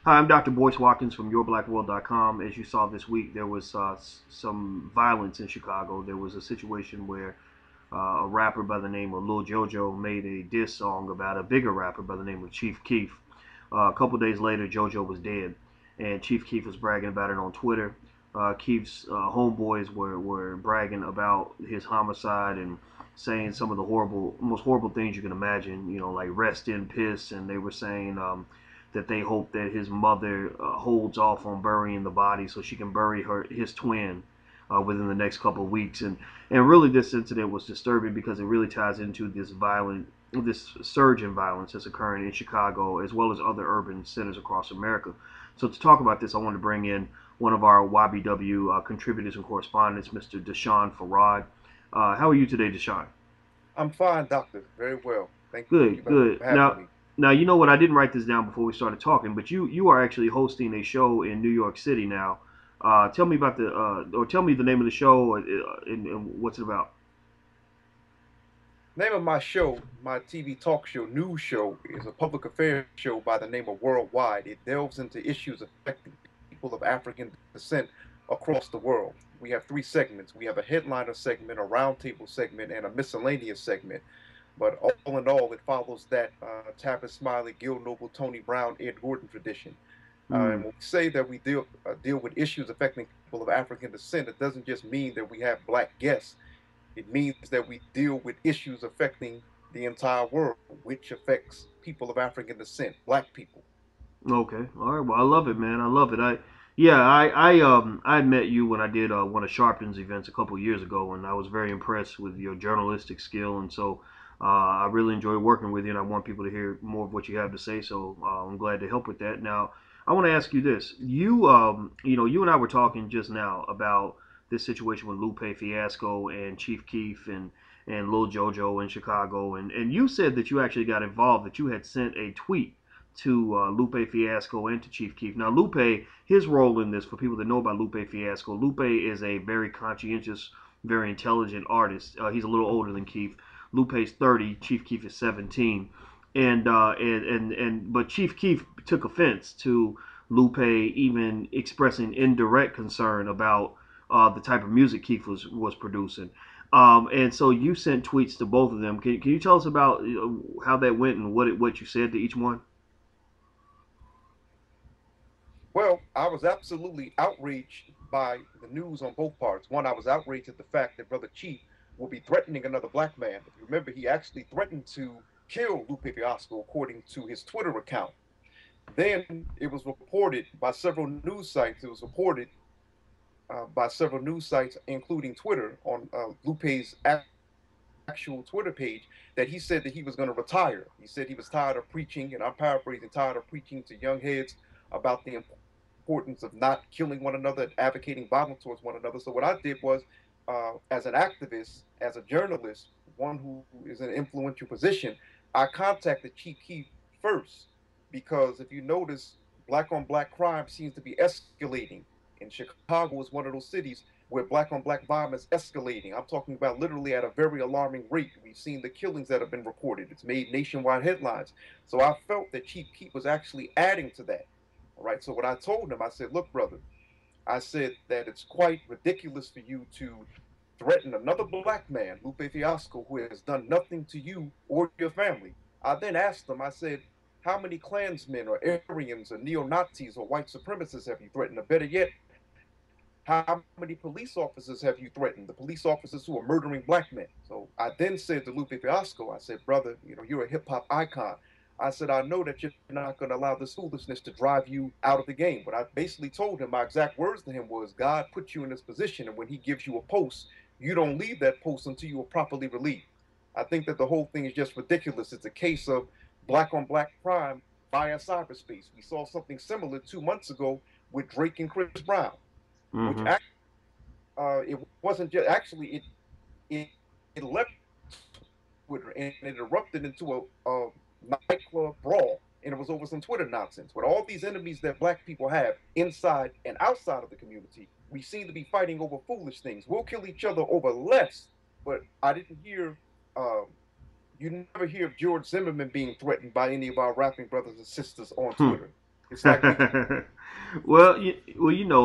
Hi, I'm Dr. Boyce Watkins from YourBlackWorld.com. As you saw this week, there was some violence in Chicago. There was a situation where a rapper by the name of Lil JoJo made a diss song about a bigger rapper by the name of Chief Keef. A couple days later, JoJo was dead, and Chief Keef was bragging about it on Twitter. Keef's homeboys were bragging about his homicide and saying some of the most horrible things you can imagine. You know, like rest in piss, and they were saying that they hope that his mother holds off on burying the body so she can bury his twin within the next couple of weeks. And really, this incident was disturbing because it really ties into this surge in violence that's occurring in Chicago as well as other urban centers across America. So to talk about this, I wanted to bring in one of our YBW contributors and correspondents, Mr. Deshaun Farad. How are you today, Deshaun? I'm fine, doctor. Very well. Thank you Good, for good. having Now, me. now you know what? I didn't write this down before we started talking, but you are actually hosting a show in New York City now. Tell me about or tell me the name of the show and what's it about. Name of my show, my TV talk show, news show, is a public affairs show by the name of Worldwide. It delves into issues affecting people of African descent across the world. We have three segments. We have a headliner segment, a roundtable segment, and a miscellaneous segment. But all in all, it follows that Tavis Smiley, Gil Noble, Tony Brown, Ed Gordon tradition. And Hmm. when we say that we deal with issues affecting people of African descent, it doesn't just mean that we have black guests. It means that we deal with issues affecting the entire world, which affects people of African descent, black people. Okay. All right. Well, I love it, man. I love it. I met you when I did one of Sharpton's events a couple years ago, and I was very impressed with your journalistic skill, and so I really enjoy working with you, and I want people to hear more of what you have to say. So I'm glad to help with that. Now, I want to ask you this: you and I were talking just now about this situation with Lupe Fiasco and Chief Keef and Lil JoJo in Chicago, and you said that you actually got involved, that you had sent a tweet to Lupe Fiasco and to Chief Keef. Now, Lupe, his role in this, for people that know about Lupe Fiasco, Lupe is a very conscientious, very intelligent artist. He's a little older than Keef. Lupe's 30, Chief Keef is 17. But Chief Keef took offense to Lupe even expressing indirect concern about the type of music Keef was producing. And so you sent tweets to both of them. Can you tell us about how that went and what you said to each one? Well, I was absolutely outraged by the news on both parts. One, I was outraged at the fact that Brother Chief will be threatening another black man. If you remember, he actually threatened to kill Lupe Fiasco, according to his Twitter account. Then it was reported by several news sites. It was reported by several news sites, including Twitter, on Lupe's actual Twitter page, that he said that he was going to retire. He said he was tired of preaching, and I'm paraphrasing, tired of preaching to young heads about the importance of not killing one another and advocating violence towards one another. So what I did was, as an activist, as a journalist, one who is in an influential position, I contacted Chief Keef first because if you notice, black on black crime seems to be escalating. And Chicago is one of those cities where black on black violence is escalating. I'm talking about literally at a very alarming rate. We've seen the killings that have been reported. It's made nationwide headlines. So I felt that Chief Keef was actually adding to that. All right. So what I told him, I said, look, brother, I said that it's quite ridiculous for you to threaten another black man, Lupe Fiasco, who has done nothing to you or your family. I then asked him, I said, how many Klansmen or Aryans or neo Nazis or white supremacists have you threatened? Or better yet, how many police officers have you threatened? The police officers who are murdering black men. So I then said to Lupe Fiasco, I said, brother, you're a hip hop icon. I said, I know that you're not going to allow this foolishness to drive you out of the game. But I basically told him, my exact words to him was, God put you in this position. And when he gives you a post, you don't leave that post until you are properly relieved. I think that the whole thing is just ridiculous. It's a case of black on black crime via cyberspace. We saw something similar 2 months ago with Drake and Chris Brown, which Mm-hmm. it wasn't just actually it it left Twitter and it erupted into a nightclub brawl, and it was over some Twitter nonsense. With all these enemies that black people have inside and outside of the community, we seem to be fighting over foolish things. We'll kill each other over less, but I didn't hear. Um, you never hear of George Zimmerman being threatened by any of our rapping brothers and sisters on Hmm. Twitter. It's like we can. Well,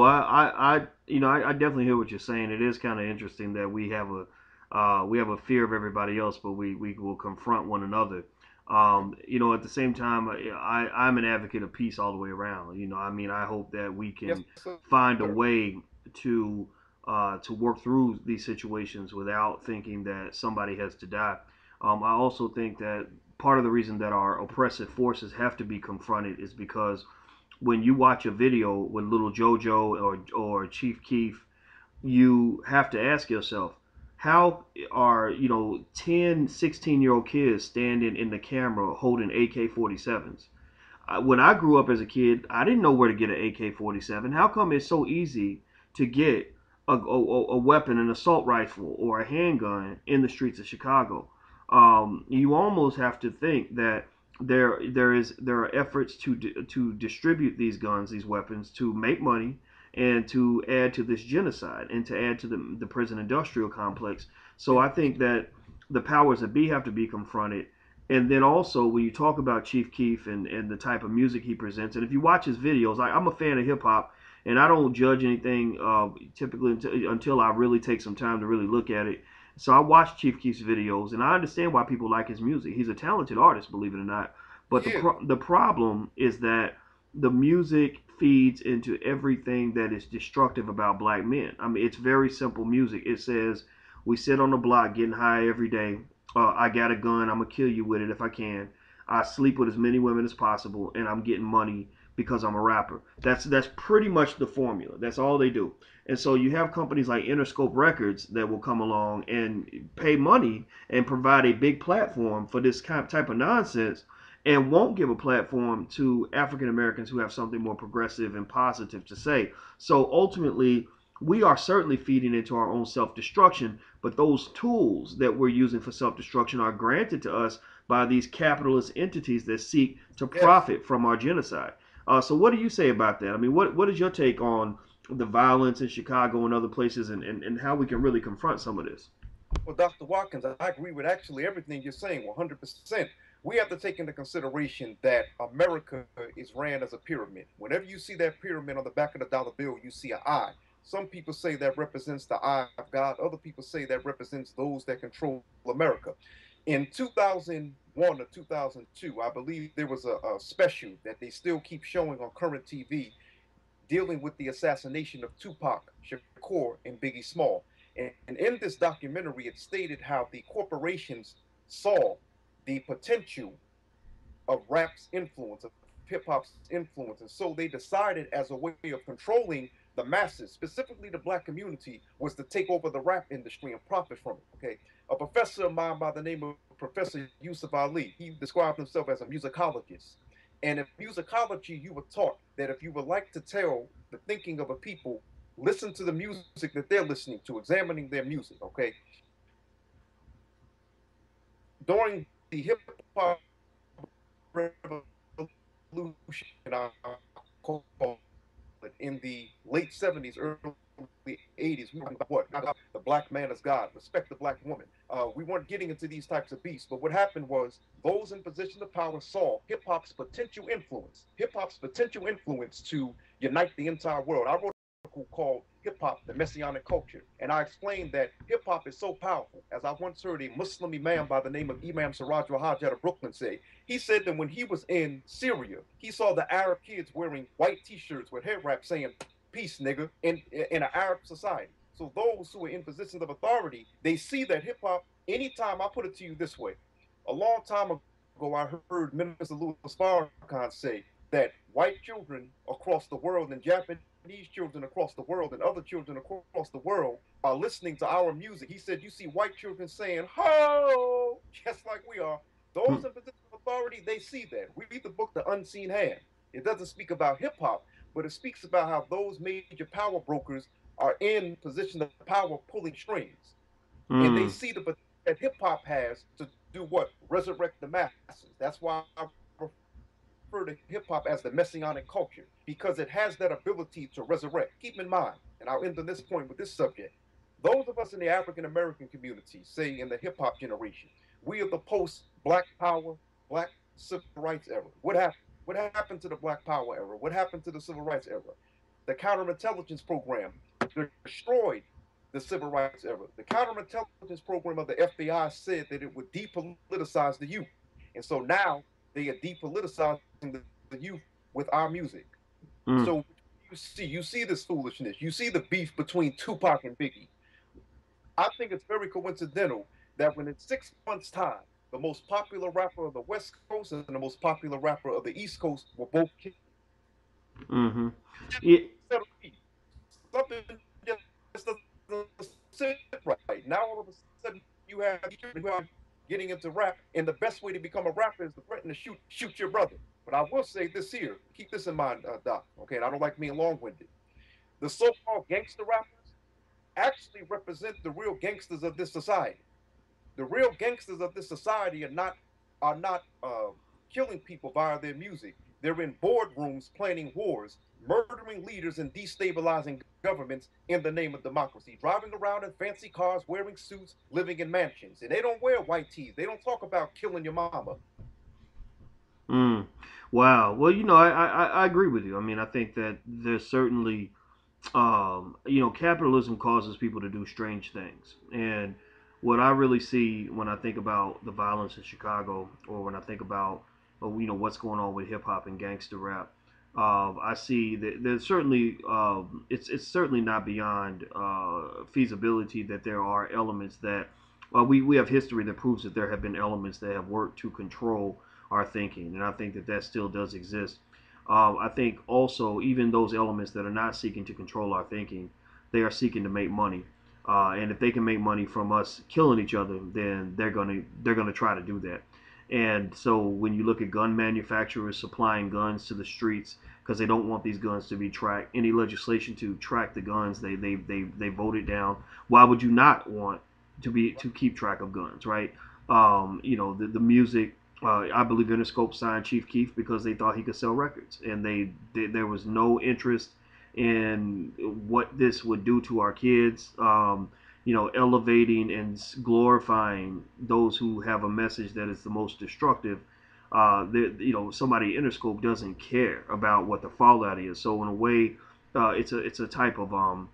I definitely hear what you're saying. It is kind of interesting that we have a fear of everybody else, but we will confront one another. At the same time, I'm an advocate of peace all the way around. I mean, I hope that we Yes, can sir. find a way to to work through these situations without thinking that somebody has to die. I also think that part of the reason that our oppressive forces have to be confronted is because when you watch a video with little JoJo or Chief Keef, you have to ask yourself, how are 10, 16-year-old kids standing in the camera holding AK-47s? When I grew up as a kid, I didn't know where to get an AK-47. How come it's so easy to get a weapon, an assault rifle, or a handgun in the streets of Chicago? You almost have to think that there are efforts to distribute these guns, these weapons, to make money and to add to this genocide and to add to the prison industrial complex. So And I think that the powers that be have to be confronted. And then also when you talk about Chief Keef and the type of music he presents, and if you watch his videos, I'm a fan of hip hop, and I don't judge anything typically until I really take some time to really look at it. So I watch Chief Keef's videos, and I understand why people like his music. He's a talented artist, believe it or not. But yeah, the problem is that the music feeds into everything that is destructive about black men. I mean, it's very simple music. It says, "We sit on the block getting high every day. I got a gun. I'm gonna kill you with it if I can. I sleep with as many women as possible, and I'm getting money because I'm a rapper." That's pretty much the formula. That's all they do. And so you have companies like Interscope Records that will come along and pay money and provide a big platform for this kind of type of nonsense, and won't give a platform to African Americans who have something more progressive and positive to say. So ultimately, we are certainly feeding into our own self destruction, but those tools that we're using for self destruction are granted to us by these capitalist entities that seek to yes. profit from our genocide. So, what do you say about that? I mean, what is your take on the violence in Chicago and other places, and how we can really confront some of this? Well, Dr. Watkins, I agree with actually everything you're saying 100%. We have to take into consideration that America is ran as a pyramid. Whenever you see that pyramid on the back of the dollar bill, you see an eye. Some people say that represents the eye of God. Other people say that represents those that control America. In 2001 or 2002, I believe there was a special that they still keep showing on current TV dealing with the assassination of Tupac Shakur and Biggie Small. And in this documentary, it stated how the corporations saw the potential of rap's influence, of hip hop's influence. And so they decided, as a way of controlling the masses, specifically the black community, was to take over the rap industry and profit from it. Okay. A professor of mine by the name of Professor Yusuf Ali, he described himself as a musicologist. And in musicology, you were taught that if you would like to tell the thinking of a people, listen to the music that they're listening to, examining their music. Okay. During the hip hop revolution, I call it, in the late 70s, early 80s, we were talking about what? The black man is God, respect the black woman. We weren't getting into these types of beasts, but what happened was those in position of power saw hip hop's potential influence to unite the entire world. I wrote called Hip Hop, the Messianic Culture. And I explained that hip hop is so powerful. As I once heard a Muslim imam by the name of Imam Siraj Rahaj out of Brooklyn say, he said that when he was in Syria, he saw the Arab kids wearing white t shirts with head wraps saying, "Peace, nigga," in an Arab society. So those who are in positions of authority, they see that hip hop, anytime, I put it to you this way. A long time ago, I heard Minister Louis Farrakhan say that white children across the world and Japanese children across the world and other children across the world are listening to our music. He said, you see white children saying, ho, just like we are. Those in position of authority, they see that. Read the book, The Unseen Hand. It doesn't speak about hip hop, but it speaks about how those major power brokers are in position of power pulling strings. And they Mm. see the potential that hip hop has to do what? Resurrect the masses. That's why I refer to hip hop as the messianic culture, because it has that ability to resurrect. Keep in mind, and I'll end on this point with this subject. Those of us in the African American community, say in the hip hop generation, we are the post Black Power, Black Civil Rights era. What happened? What happened to the Black Power era? What happened to the Civil Rights era? The counterintelligence program destroyed the Civil Rights era. The counterintelligence program of the FBI said that it would depoliticize the youth. And so now they are depoliticizing the youth with our music. So Mm. you see this foolishness. You see the beef between Tupac and Biggie. I think it's very coincidental that when in 6 months' time, the most popular rapper of the West Coast and the most popular rapper of the East Coast were both killed. Mm-hmm. Yeah. Something just doesn't sit right. Now all of a sudden you have teachers who are getting into rap, and the best way to become a rapper is to threaten to shoot your brother. But I will say this here, keep this in mind, Doc. Okay, and I don't like being long-winded. The so-called gangster rappers actually represent the real gangsters of this society. The real gangsters of this society are not killing people via their music. They're in boardrooms planning wars, murdering leaders and destabilizing governments in the name of democracy, driving around in fancy cars, wearing suits, living in mansions. And they don't wear white tees. They don't talk about killing your mama. Mm. Wow. Well, I agree with you. I mean, I think that there's certainly, capitalism causes people to do strange things. And what I really see when I think about the violence in Chicago, or when I think about, what's going on with hip hop and gangster rap, I see that there's certainly, it's certainly not beyond feasibility that there are elements that, we have history that proves that there have been elements that have worked to control our thinking, and I think that that still does exist. I think also even those elements that are not seeking to control our thinking, they are seeking to make money. And if they can make money from us killing each other, then they're gonna try to do that. And so when you look at gun manufacturers supplying guns to the streets because they don't want these guns to be tracked, any legislation to track the guns, they voted down. Why would you not want to keep track of guns, right? The music, I believe Interscope signed Chief Keef because they thought he could sell records, and there was no interest in what this would do to our kids. Elevating and glorifying those who have a message that is the most destructive. Somebody Interscope doesn't care about what the fallout is. So in a way, it's a type of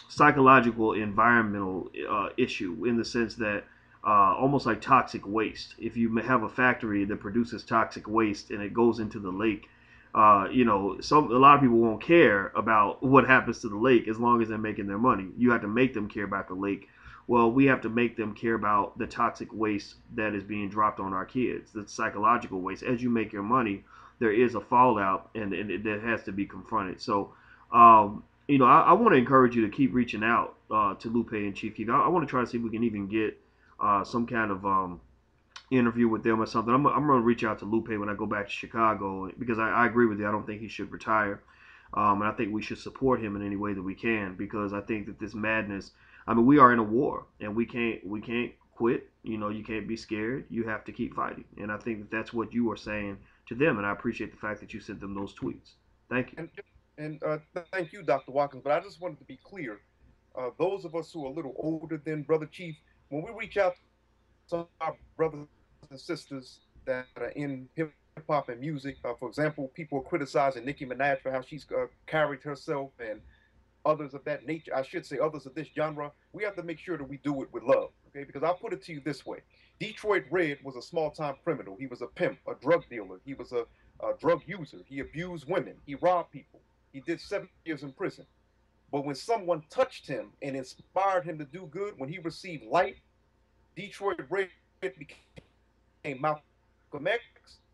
psychological environmental issue in the sense that almost like toxic waste. If you have a factory that produces toxic waste and it goes into the lake, a lot of people won't care about what happens to the lake as long as they're making their money. You have to make them care about the lake. Well, we have to make them care about the toxic waste that is being dropped on our kids, the psychological waste. As you make your money, there is a fallout, and that has to be confronted. So, I want to encourage you to keep reaching out to Lupe and Chief Keef. I want to try to see if we can even get some kind of interview with them or something. I'm going to reach out to Lupe when I go back to Chicago because I agree with you. I don't think he should retire. And I think we should support him in any way that we can because I think that this madness. I mean, we are in a war, and we can't quit. You can't be scared. You have to keep fighting, and I think that that's what you are saying to them. And I appreciate the fact that you sent them those tweets. Thank you. And and thank you, Dr. Watkins. But I just wanted to be clear. Those of us who are a little older than Brother Chief, when we reach out to some of our brothers and sisters that are in hip hop and music, for example, people are criticizing Nicki Minaj for how she's carried herself and others of that nature. I should say others of this genre. We have to make sure that we do it with love, okay? Because I'll put it to you this way: Detroit Red was a small-time criminal. He was a pimp, a drug dealer. He was a drug user. He abused women. He robbed people. He did 7 years in prison. But when someone touched him and inspired him to do good, when he received light, Detroit Red became Malcolm X.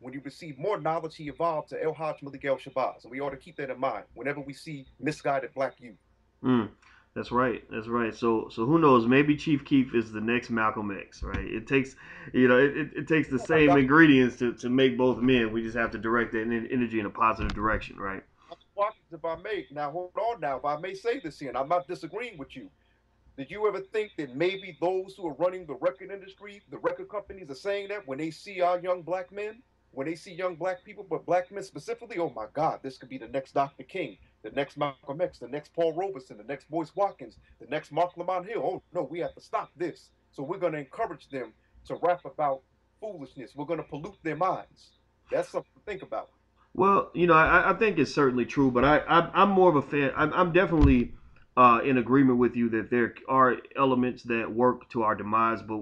When he received more knowledge, he evolved to El Haj Malik El Shabazz. And we ought to keep that in mind whenever we see misguided black youth. Mm, that's right. That's right. So who knows? Maybe Chief Keef is the next Malcolm X, right? It takes, it takes the Oh my same God. ingredients to make both men. We just have to direct that energy in a positive direction, right? Watkins, if I may, now hold on now, if I may say this here, and I'm not disagreeing with you. Did you ever think that maybe those who are running the record industry, the record companies, are saying that when they see our young black men, when they see young black people, but black men specifically, oh my God, this could be the next Dr. King, the next Malcolm X, the next Paul Robeson, the next Boyce Watkins, the next Mark Lamont Hill. Oh no, we have to stop this. So we're going to encourage them to rap about foolishness. We're going to pollute their minds. That's something to think about. Well, I think it's certainly true, but I'm more of a fan. I'm definitely in agreement with you that there are elements that work to our demise, but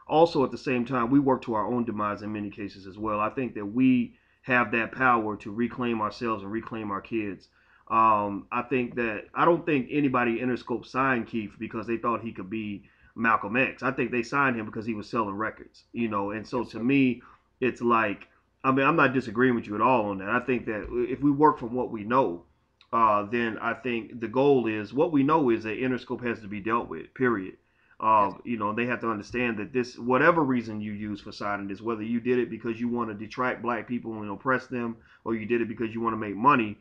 also at the same time, we work to our own demise in many cases as well. I think that we have that power to reclaim ourselves and reclaim our kids. I don't think anybody Interscope signed Keith because they thought he could be Malcolm X. I think they signed him because he was selling records, and so Yes, to sir. me, it's like I mean, I'm not disagreeing with you at all on that. I think that if we work from what we know, then I think the goal is what we know is that Interscope has to be dealt with. Period. Yes, They have to understand that this, whatever reason you use for signing this, whether you did it because you want to detract black people and oppress them, or you did it because you want to make money,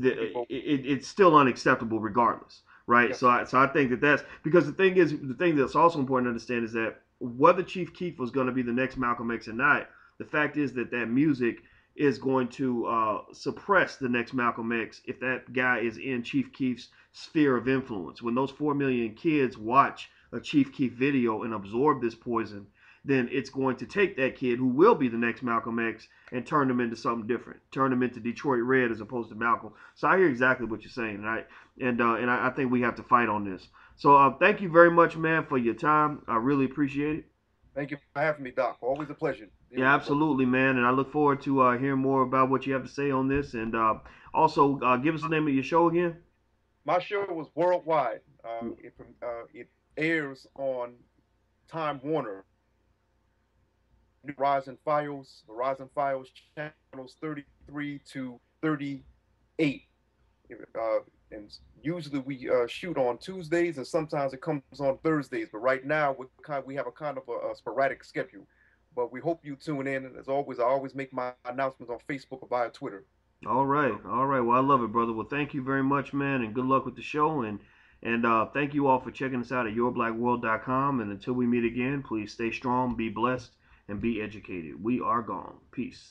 could be both. it's still unacceptable regardless, right? Yes, So, sir. I think that that's because the thing that's also important to understand is that whether Chief Keef was going to be the next Malcolm X or not, the fact is that that music is going to suppress the next Malcolm X if that guy is in Chief Keef's sphere of influence. When those 4 million kids watch a Chief Keef video and absorb this poison, then it's going to take that kid who will be the next Malcolm X and turn them into something different, turn them into Detroit Red as opposed to Malcolm. So I hear exactly what you're saying, right? And I think we have to fight on this. So thank you very much, man, for your time. I really appreciate it. Thank you for having me, Doc. Always a pleasure to deal Yeah, with you, brother. absolutely, man. And I look forward to hearing more about what you have to say on this. And also, give us the name of your show again. My show was worldwide. It airs on Time Warner, Horizon Files channels 33 to 38. Uh, and usually we shoot on Tuesdays, and sometimes it comes on Thursdays. But right now we have a kind of a sporadic schedule. But we hope you tune in. And as always, I always make my announcements on Facebook or via Twitter. All right, all right. Well, I love it, brother. Well, thank you very much, man, and good luck with the show. And thank you all for checking us out at yourblackworld.com. And until we meet again, please stay strong, be blessed, and be educated. We are gone. Peace.